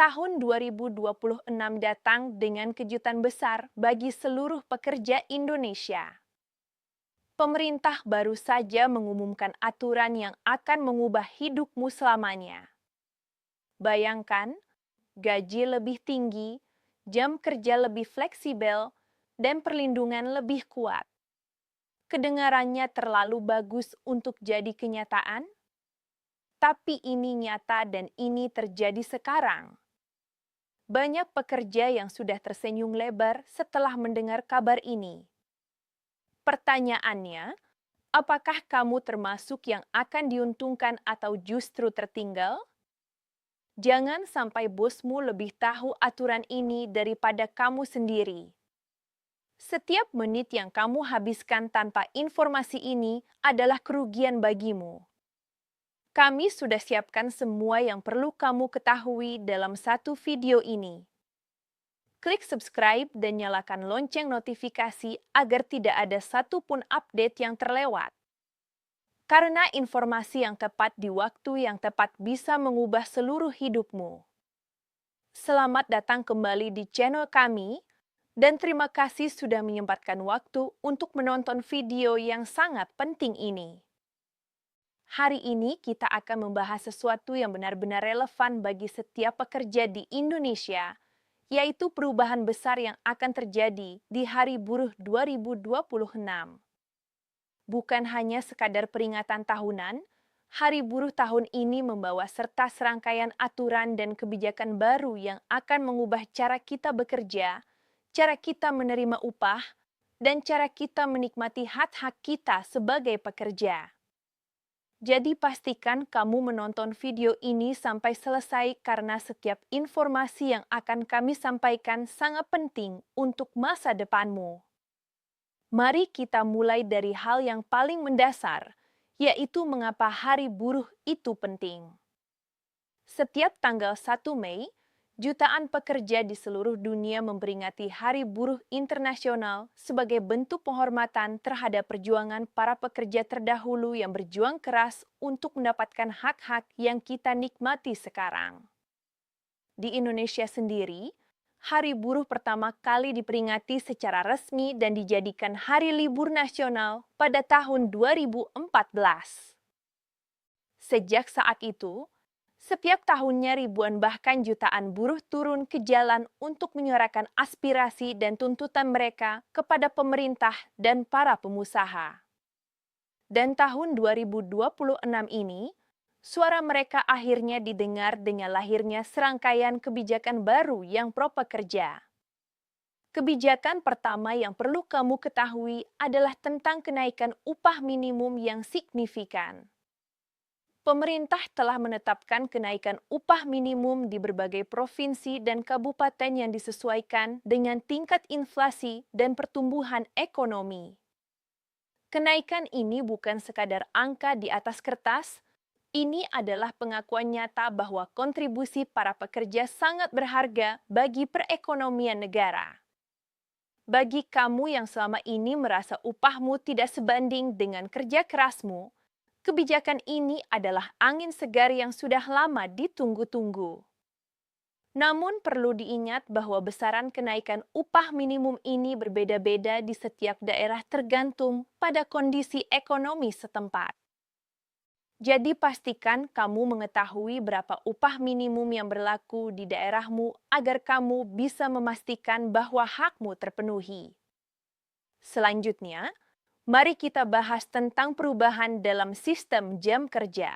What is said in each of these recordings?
Tahun 2026 datang dengan kejutan besar bagi seluruh pekerja Indonesia. Pemerintah baru saja mengumumkan aturan yang akan mengubah hidupmu selamanya. Bayangkan, gaji lebih tinggi, jam kerja lebih fleksibel, dan perlindungan lebih kuat. Kedengarannya terlalu bagus untuk jadi kenyataan, tapi ini nyata dan ini terjadi sekarang. Banyak pekerja yang sudah tersenyum lebar setelah mendengar kabar ini. Pertanyaannya, apakah kamu termasuk yang akan diuntungkan atau justru tertinggal? Jangan sampai bosmu lebih tahu aturan ini daripada kamu sendiri. Setiap menit yang kamu habiskan tanpa informasi ini adalah kerugian bagimu. Kami sudah siapkan semua yang perlu kamu ketahui dalam satu video ini. Klik subscribe dan nyalakan lonceng notifikasi agar tidak ada satupun update yang terlewat. Karena informasi yang tepat di waktu yang tepat bisa mengubah seluruh hidupmu. Selamat datang kembali di channel kami, dan terima kasih sudah menyempatkan waktu untuk menonton video yang sangat penting ini. Hari ini kita akan membahas sesuatu yang benar-benar relevan bagi setiap pekerja di Indonesia, yaitu perubahan besar yang akan terjadi di Hari Buruh 2026. Bukan hanya sekadar peringatan tahunan, Hari Buruh tahun ini membawa serta serangkaian aturan dan kebijakan baru yang akan mengubah cara kita bekerja, cara kita menerima upah, dan cara kita menikmati hak-hak kita sebagai pekerja. Jadi pastikan kamu menonton video ini sampai selesai karena setiap informasi yang akan kami sampaikan sangat penting untuk masa depanmu. Mari kita mulai dari hal yang paling mendasar, yaitu mengapa Hari Buruh itu penting. Setiap tanggal 1 Mei, jutaan pekerja di seluruh dunia memperingati Hari Buruh Internasional sebagai bentuk penghormatan terhadap perjuangan para pekerja terdahulu yang berjuang keras untuk mendapatkan hak-hak yang kita nikmati sekarang. Di Indonesia sendiri, Hari Buruh pertama kali diperingati secara resmi dan dijadikan hari libur nasional pada tahun 2014. Sejak saat itu, setiap tahunnya ribuan bahkan jutaan buruh turun ke jalan untuk menyuarakan aspirasi dan tuntutan mereka kepada pemerintah dan para pengusaha. Dan tahun 2026 ini, suara mereka akhirnya didengar dengan lahirnya serangkaian kebijakan baru yang pro pekerja. Kebijakan pertama yang perlu kamu ketahui adalah tentang kenaikan upah minimum yang signifikan. Pemerintah telah menetapkan kenaikan upah minimum di berbagai provinsi dan kabupaten yang disesuaikan dengan tingkat inflasi dan pertumbuhan ekonomi. Kenaikan ini bukan sekadar angka di atas kertas, ini adalah pengakuan nyata bahwa kontribusi para pekerja sangat berharga bagi perekonomian negara. Bagi kamu yang selama ini merasa upahmu tidak sebanding dengan kerja kerasmu, kebijakan ini adalah angin segar yang sudah lama ditunggu-tunggu. Namun perlu diingat bahwa besaran kenaikan upah minimum ini berbeda-beda di setiap daerah tergantung pada kondisi ekonomi setempat. Jadi pastikan kamu mengetahui berapa upah minimum yang berlaku di daerahmu agar kamu bisa memastikan bahwa hakmu terpenuhi. Selanjutnya, mari kita bahas tentang perubahan dalam sistem jam kerja.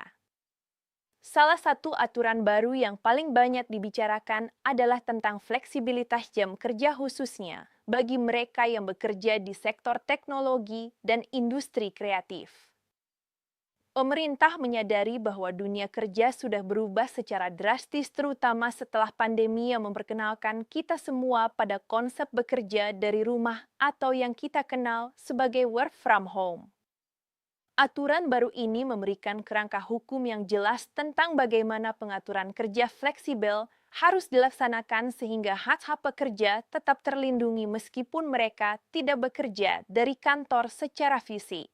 Salah satu aturan baru yang paling banyak dibicarakan adalah tentang fleksibilitas jam kerja khususnya bagi mereka yang bekerja di sektor teknologi dan industri kreatif. Pemerintah menyadari bahwa dunia kerja sudah berubah secara drastis terutama setelah pandemi yang memperkenalkan kita semua pada konsep bekerja dari rumah atau yang kita kenal sebagai work from home. Aturan baru ini memberikan kerangka hukum yang jelas tentang bagaimana pengaturan kerja fleksibel harus dilaksanakan sehingga hak-hak pekerja tetap terlindungi meskipun mereka tidak bekerja dari kantor secara fisik.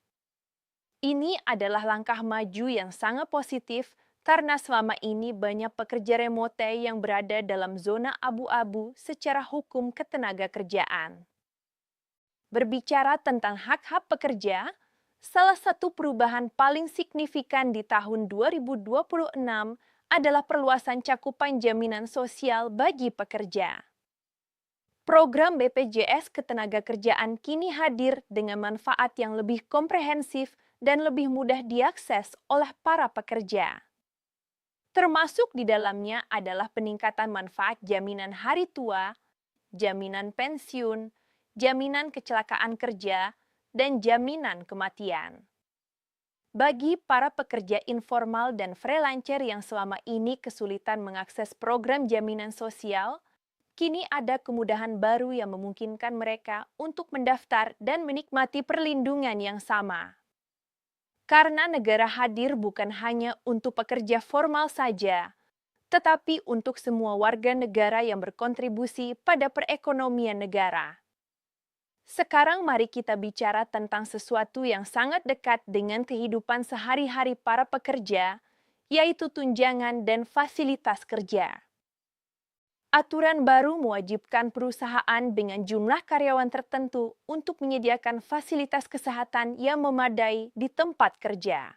Ini adalah langkah maju yang sangat positif Karena selama ini banyak pekerja remote yang berada dalam zona abu-abu secara hukum ketenagakerjaan. Berbicara tentang hak-hak pekerja, salah satu perubahan paling signifikan di tahun 2026 adalah perluasan cakupan jaminan sosial bagi pekerja. Program BPJS Ketenagakerjaan kini hadir dengan manfaat yang lebih komprehensif dan lebih mudah diakses oleh para pekerja. Termasuk di dalamnya adalah peningkatan manfaat jaminan hari tua, jaminan pensiun, jaminan kecelakaan kerja, dan jaminan kematian. Bagi para pekerja informal dan freelancer yang selama ini kesulitan mengakses program jaminan sosial, kini ada kemudahan baru yang memungkinkan mereka untuk mendaftar dan menikmati perlindungan yang sama. Karena negara hadir bukan hanya untuk pekerja formal saja, tetapi untuk semua warga negara yang berkontribusi pada perekonomian negara. Sekarang mari kita bicara tentang sesuatu yang sangat dekat dengan kehidupan sehari-hari para pekerja, yaitu tunjangan dan fasilitas kerja. Aturan baru mewajibkan perusahaan dengan jumlah karyawan tertentu untuk menyediakan fasilitas kesehatan yang memadai di tempat kerja.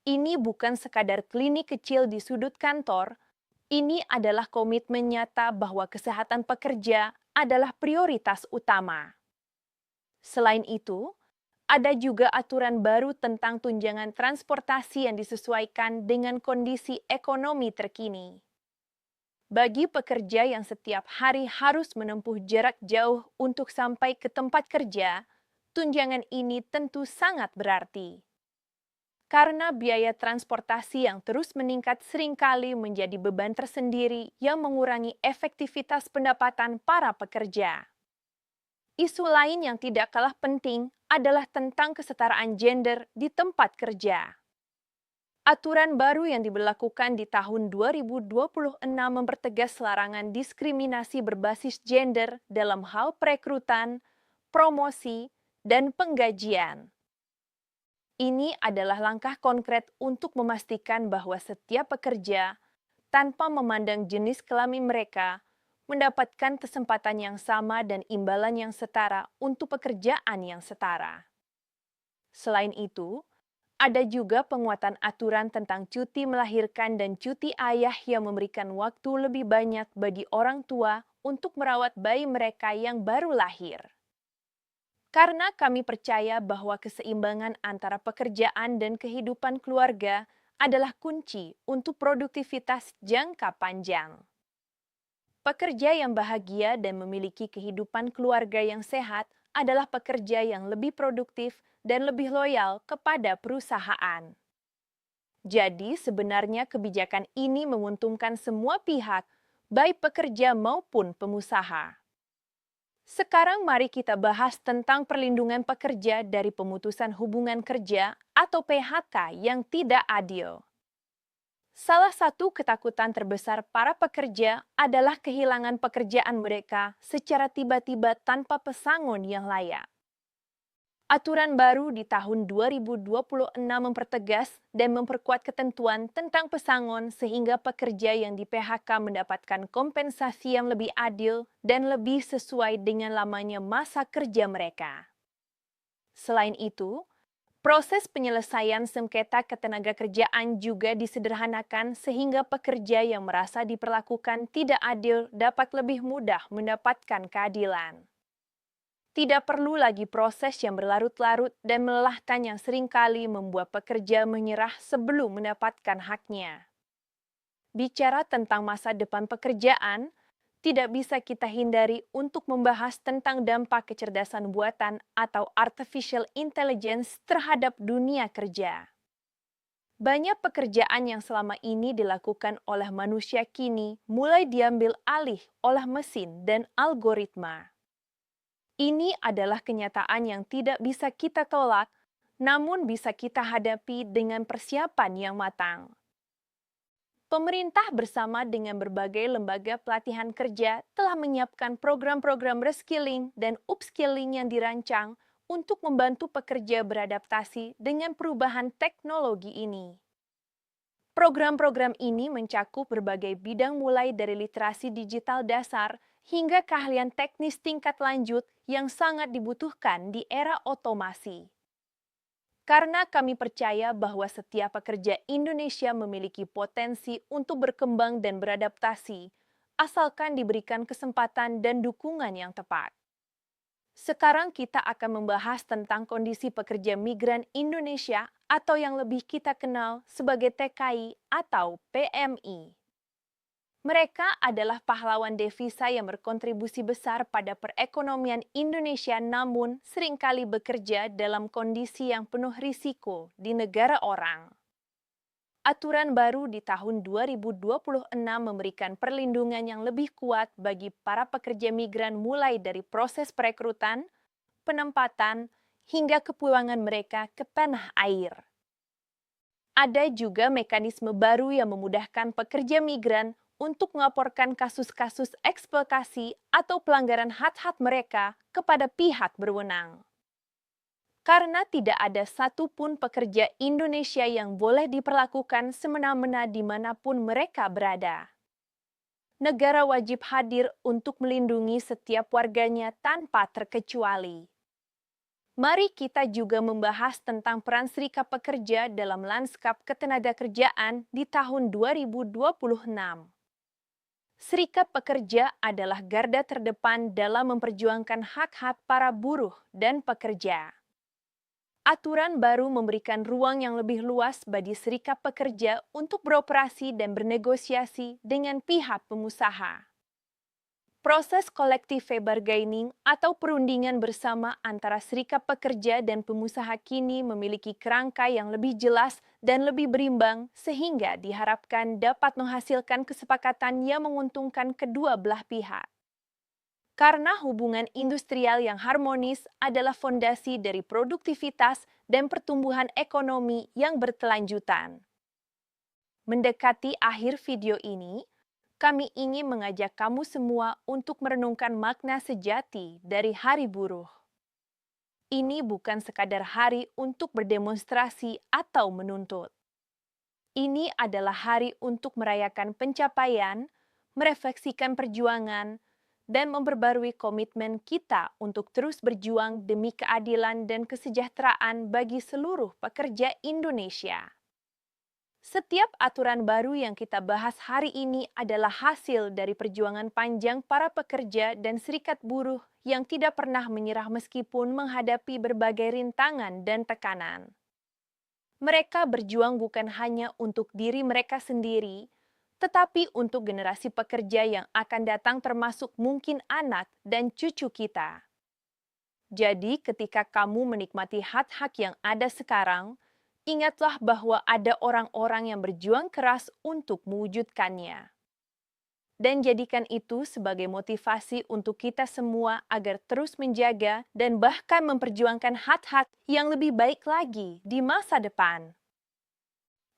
Ini bukan sekadar klinik kecil di sudut kantor, ini adalah komitmen nyata bahwa kesehatan pekerja adalah prioritas utama. Selain itu, ada juga aturan baru tentang tunjangan transportasi yang disesuaikan dengan kondisi ekonomi terkini. Bagi pekerja yang setiap hari harus menempuh jarak jauh untuk sampai ke tempat kerja, tunjangan ini tentu sangat berarti. Karena biaya transportasi yang terus meningkat seringkali menjadi beban tersendiri yang mengurangi efektivitas pendapatan para pekerja. Isu lain yang tidak kalah penting adalah tentang kesetaraan gender di tempat kerja. Aturan baru yang diberlakukan di tahun 2026 mempertegas larangan diskriminasi berbasis gender dalam hal perekrutan, promosi, dan penggajian. Ini adalah langkah konkret untuk memastikan bahwa setiap pekerja, tanpa memandang jenis kelamin mereka, mendapatkan kesempatan yang sama dan imbalan yang setara untuk pekerjaan yang setara. Selain itu, ada juga penguatan aturan tentang cuti melahirkan dan cuti ayah yang memberikan waktu lebih banyak bagi orang tua untuk merawat bayi mereka yang baru lahir. Karena kami percaya bahwa keseimbangan antara pekerjaan dan kehidupan keluarga adalah kunci untuk produktivitas jangka panjang. Pekerja yang bahagia dan memiliki kehidupan keluarga yang sehat adalah pekerja yang lebih produktif dan lebih loyal kepada perusahaan. Jadi, sebenarnya kebijakan ini menguntungkan semua pihak, baik pekerja maupun pengusaha. Sekarang mari kita bahas tentang perlindungan pekerja dari pemutusan hubungan kerja atau PHK yang tidak adil. Salah satu ketakutan terbesar para pekerja adalah kehilangan pekerjaan mereka secara tiba-tiba tanpa pesangon yang layak. Aturan baru di tahun 2026 mempertegas dan memperkuat ketentuan tentang pesangon sehingga pekerja yang di PHK mendapatkan kompensasi yang lebih adil dan lebih sesuai dengan lamanya masa kerja mereka. Selain itu, proses penyelesaian sengketa ketenagakerjaan juga disederhanakan sehingga pekerja yang merasa diperlakukan tidak adil dapat lebih mudah mendapatkan keadilan. Tidak perlu lagi proses yang berlarut-larut dan melelahkan yang seringkali membuat pekerja menyerah sebelum mendapatkan haknya. Bicara tentang masa depan pekerjaan, tidak bisa kita hindari untuk membahas tentang dampak kecerdasan buatan atau artificial intelligence terhadap dunia kerja. Banyak pekerjaan yang selama ini dilakukan oleh manusia kini mulai diambil alih oleh mesin dan algoritma. Ini adalah kenyataan yang tidak bisa kita tolak, namun bisa kita hadapi dengan persiapan yang matang. Pemerintah bersama dengan berbagai lembaga pelatihan kerja telah menyiapkan program-program reskilling dan upskilling yang dirancang untuk membantu pekerja beradaptasi dengan perubahan teknologi ini. Program-program ini mencakup berbagai bidang mulai dari literasi digital dasar hingga keahlian teknis tingkat lanjut yang sangat dibutuhkan di era otomasi. Karena kami percaya bahwa setiap pekerja Indonesia memiliki potensi untuk berkembang dan beradaptasi, asalkan diberikan kesempatan dan dukungan yang tepat. Sekarang kita akan membahas tentang kondisi pekerja migran Indonesia atau yang lebih kita kenal sebagai TKI atau PMI. Mereka adalah pahlawan devisa yang berkontribusi besar pada perekonomian Indonesia namun seringkali bekerja dalam kondisi yang penuh risiko di negara orang. Aturan baru di tahun 2026 memberikan perlindungan yang lebih kuat bagi para pekerja migran mulai dari proses perekrutan, penempatan, hingga kepulangan mereka ke tanah air. Ada juga mekanisme baru yang memudahkan pekerja migran untuk melaporkan kasus-kasus eksploitasi atau pelanggaran hak-hak mereka kepada pihak berwenang. Karena tidak ada satupun pekerja Indonesia yang boleh diperlakukan semena-mena dimanapun mereka berada. Negara wajib hadir untuk melindungi setiap warganya tanpa terkecuali. Mari kita juga membahas tentang peran serikat pekerja dalam lanskap ketenagakerjaan di tahun 2026. Serikat pekerja adalah garda terdepan dalam memperjuangkan hak-hak para buruh dan pekerja. Aturan baru memberikan ruang yang lebih luas bagi serikat pekerja untuk beroperasi dan bernegosiasi dengan pihak pengusaha. Proses collective bargaining atau perundingan bersama antara serikat pekerja dan pengusaha kini memiliki kerangka yang lebih jelas dan lebih berimbang sehingga diharapkan dapat menghasilkan kesepakatan yang menguntungkan kedua belah pihak. Karena hubungan industrial yang harmonis adalah fondasi dari produktivitas dan pertumbuhan ekonomi yang berkelanjutan. Mendekati akhir video ini, kami ingin mengajak kamu semua untuk merenungkan makna sejati dari Hari Buruh. Ini bukan sekadar hari untuk berdemonstrasi atau menuntut. Ini adalah hari untuk merayakan pencapaian, merefleksikan perjuangan, dan memperbarui komitmen kita untuk terus berjuang demi keadilan dan kesejahteraan bagi seluruh pekerja Indonesia. Setiap aturan baru yang kita bahas hari ini adalah hasil dari perjuangan panjang para pekerja dan serikat buruh yang tidak pernah menyerah meskipun menghadapi berbagai rintangan dan tekanan. Mereka berjuang bukan hanya untuk diri mereka sendiri, tetapi untuk generasi pekerja yang akan datang termasuk mungkin anak dan cucu kita. Jadi ketika kamu menikmati hak-hak yang ada sekarang, ingatlah bahwa ada orang-orang yang berjuang keras untuk mewujudkannya. Dan jadikan itu sebagai motivasi untuk kita semua agar terus menjaga dan bahkan memperjuangkan hak-hak yang lebih baik lagi di masa depan.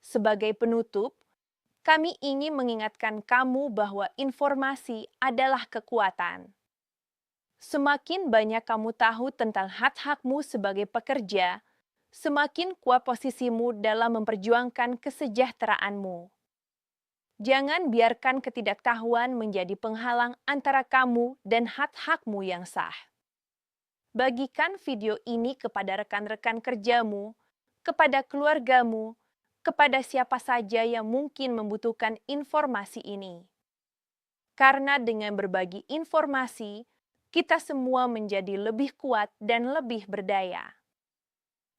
Sebagai penutup, kami ingin mengingatkan kamu bahwa informasi adalah kekuatan. Semakin banyak kamu tahu tentang hak-hakmu sebagai pekerja, semakin kuat posisimu dalam memperjuangkan kesejahteraanmu. Jangan biarkan ketidaktahuan menjadi penghalang antara kamu dan hak-hakmu yang sah. Bagikan video ini kepada rekan-rekan kerjamu, kepada keluargamu, kepada siapa saja yang mungkin membutuhkan informasi ini. Karena dengan berbagi informasi, kita semua menjadi lebih kuat dan lebih berdaya.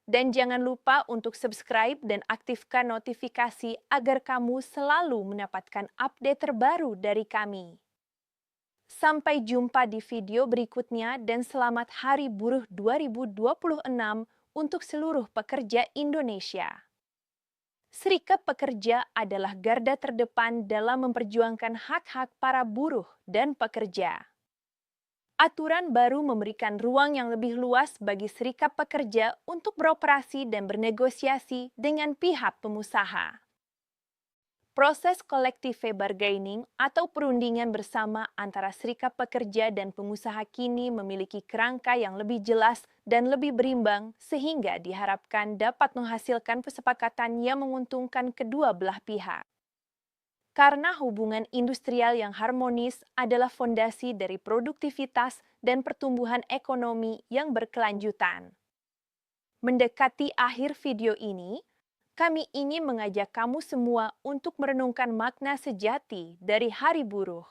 Dan jangan lupa untuk subscribe dan aktifkan notifikasi agar kamu selalu mendapatkan update terbaru dari kami. Sampai jumpa di video berikutnya dan selamat Hari Buruh 2026 untuk seluruh pekerja Indonesia. Serikat pekerja adalah garda terdepan dalam memperjuangkan hak-hak para buruh dan pekerja. Aturan baru memberikan ruang yang lebih luas bagi serikat pekerja untuk beroperasi dan bernegosiasi dengan pihak pengusaha. Proses collective bargaining atau perundingan bersama antara serikat pekerja dan pengusaha kini memiliki kerangka yang lebih jelas dan lebih berimbang sehingga diharapkan dapat menghasilkan kesepakatan yang menguntungkan kedua belah pihak. Karena hubungan industrial yang harmonis adalah fondasi dari produktivitas dan pertumbuhan ekonomi yang berkelanjutan. Mendekati akhir video ini, kami ingin mengajak kamu semua untuk merenungkan makna sejati dari Hari Buruh.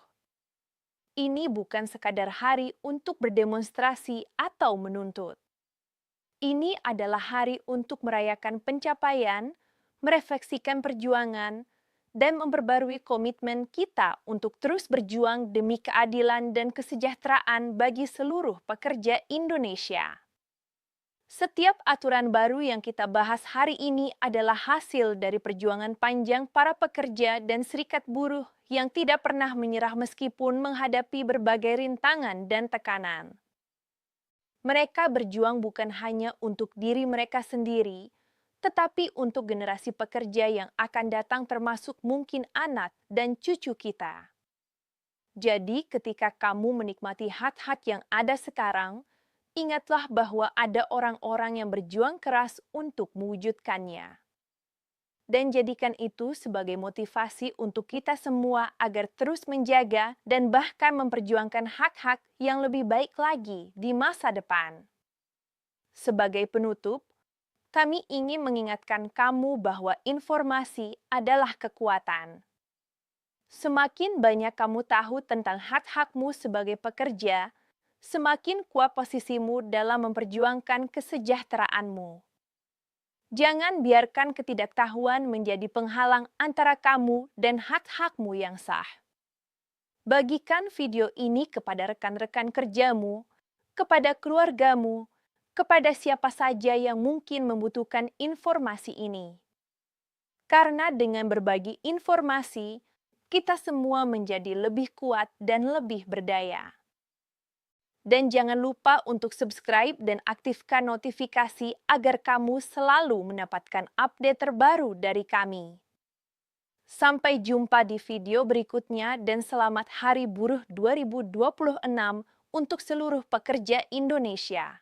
Ini bukan sekadar hari untuk berdemonstrasi atau menuntut. Ini adalah hari untuk merayakan pencapaian, merefleksikan perjuangan, dan memperbarui komitmen kita untuk terus berjuang demi keadilan dan kesejahteraan bagi seluruh pekerja Indonesia. Setiap aturan baru yang kita bahas hari ini adalah hasil dari perjuangan panjang para pekerja dan serikat buruh yang tidak pernah menyerah meskipun menghadapi berbagai rintangan dan tekanan. Mereka berjuang bukan hanya untuk diri mereka sendiri, tetapi untuk generasi pekerja yang akan datang termasuk mungkin anak dan cucu kita. Jadi ketika kamu menikmati hak-hak yang ada sekarang, ingatlah bahwa ada orang-orang yang berjuang keras untuk mewujudkannya. Dan jadikan itu sebagai motivasi untuk kita semua agar terus menjaga dan bahkan memperjuangkan hak-hak yang lebih baik lagi di masa depan. Sebagai penutup, kami ingin mengingatkan kamu bahwa informasi adalah kekuatan. Semakin banyak kamu tahu tentang hak-hakmu sebagai pekerja, semakin kuat posisimu dalam memperjuangkan kesejahteraanmu. Jangan biarkan ketidaktahuan menjadi penghalang antara kamu dan hak-hakmu yang sah. Bagikan video ini kepada rekan-rekan kerjamu, kepada keluargamu, kepada siapa saja yang mungkin membutuhkan informasi ini. Karena dengan berbagi informasi, kita semua menjadi lebih kuat dan lebih berdaya. Dan jangan lupa untuk subscribe dan aktifkan notifikasi agar kamu selalu mendapatkan update terbaru dari kami. Sampai jumpa di video berikutnya dan selamat Hari Buruh 2026 untuk seluruh pekerja Indonesia.